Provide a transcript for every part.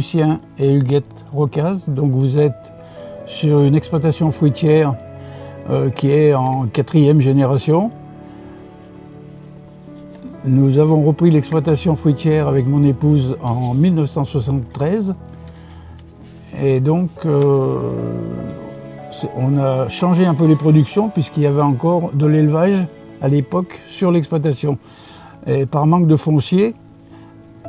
Lucien et Huguette Rocaz. Donc vous êtes sur une exploitation fruitière qui est en 4e génération. Nous avons repris l'exploitation fruitière avec mon épouse en 1973. Et donc on a changé un peu les productions puisqu'il y avait encore de l'élevage à l'époque sur l'exploitation. Et par manque de foncier,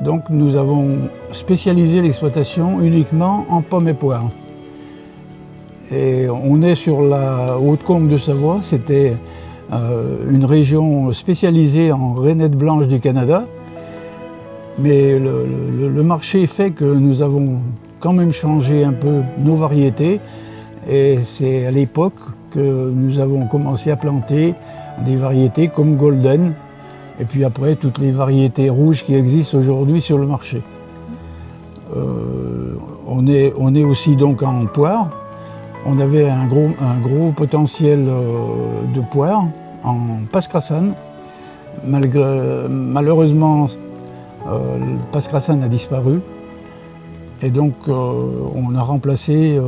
donc nous avons spécialisé l'exploitation uniquement en pommes et poires. Et on est sur la Haute-Combe de Savoie, c'était une région spécialisée en rainettes blanches du Canada. Mais le marché fait que nous avons quand même changé un peu nos variétés. Et c'est à l'époque que nous avons commencé à planter des variétés comme Golden. Et puis après, toutes les variétés rouges qui existent aujourd'hui sur le marché. On est aussi donc en poire. On avait un gros potentiel de poire en Passe-Crassan. Malheureusement, le Passe-Crassan a disparu. Et donc, on a remplacé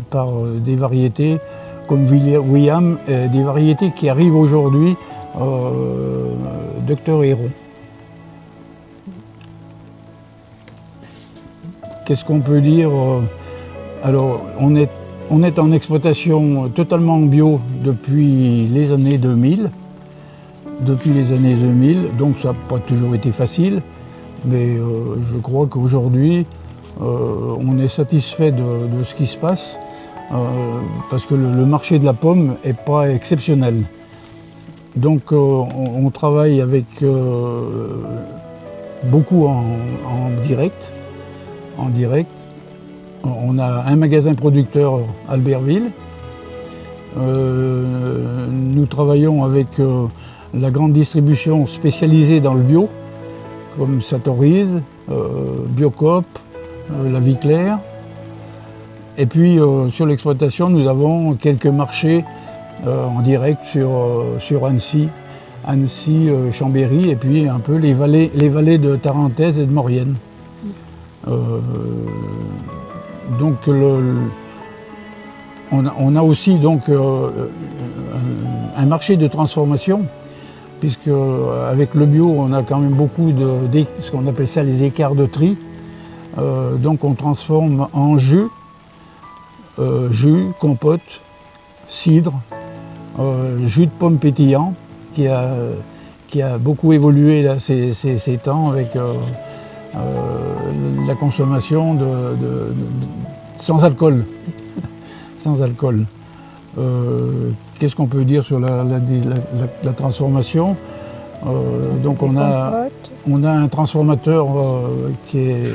par des variétés comme William, et des variétés qui arrivent aujourd'hui, Dr Héron. Qu'est-ce qu'on peut dire? Alors, on est en exploitation totalement bio depuis les années 2000. Donc ça n'a pas toujours été facile, mais je crois qu'aujourd'hui, on est satisfait de ce qui se passe, parce que le marché de la pomme n'est pas exceptionnel. Donc on travaille avec beaucoup en direct. On a un magasin producteur à Albertville. Nous travaillons avec la grande distribution spécialisée dans le bio, comme Satorise, Biocoop, La Vie Claire. Et puis sur l'exploitation, nous avons quelques marchés en direct sur Annecy, Chambéry, et puis un peu les vallées de Tarentaise et de Maurienne. Donc on a aussi donc un marché de transformation, puisque avec le bio on a quand même beaucoup de ce qu'on appelle ça les écarts de tri. Donc on transforme en jus, compote, cidre, jus de pomme pétillant qui a beaucoup évolué là, ces temps avec la consommation sans alcool. Sans alcool. Qu'est-ce qu'on peut dire sur la transformation? Donc on a un transformateur qui est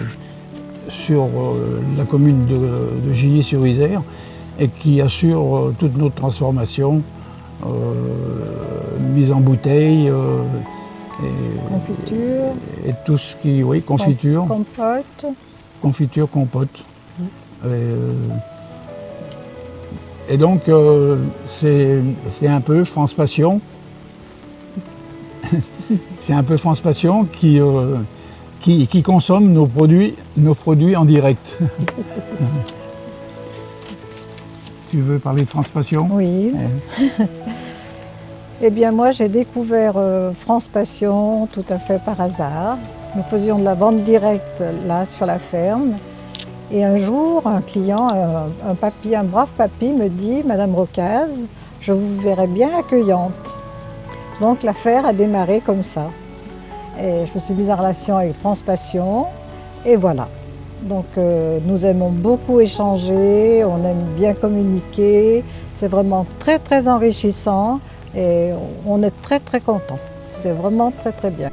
sur la commune de Gilly-sur-Isère et qui assure toute notre transformation, mise en bouteille, confiture. Et tout ce qui... Oui, confiture. Compote. Confiture, compote. Et donc, c'est un peu France Passion. C'est un peu France Passion qui consomme nos produits en direct. Tu veux parler de France Passion? Oui. Eh bien, moi, j'ai découvert France Passion tout à fait par hasard. Nous faisions de la vente directe là sur la ferme. Et un jour, un client, un brave papy me dit « Madame Rocaz, je vous verrai bien accueillante ». Donc l'affaire a démarré comme ça. Et je me suis mise en relation avec France Passion et voilà. Donc nous aimons beaucoup échanger, on aime bien communiquer. C'est vraiment très très enrichissant et on est très très contents. C'est vraiment très très bien.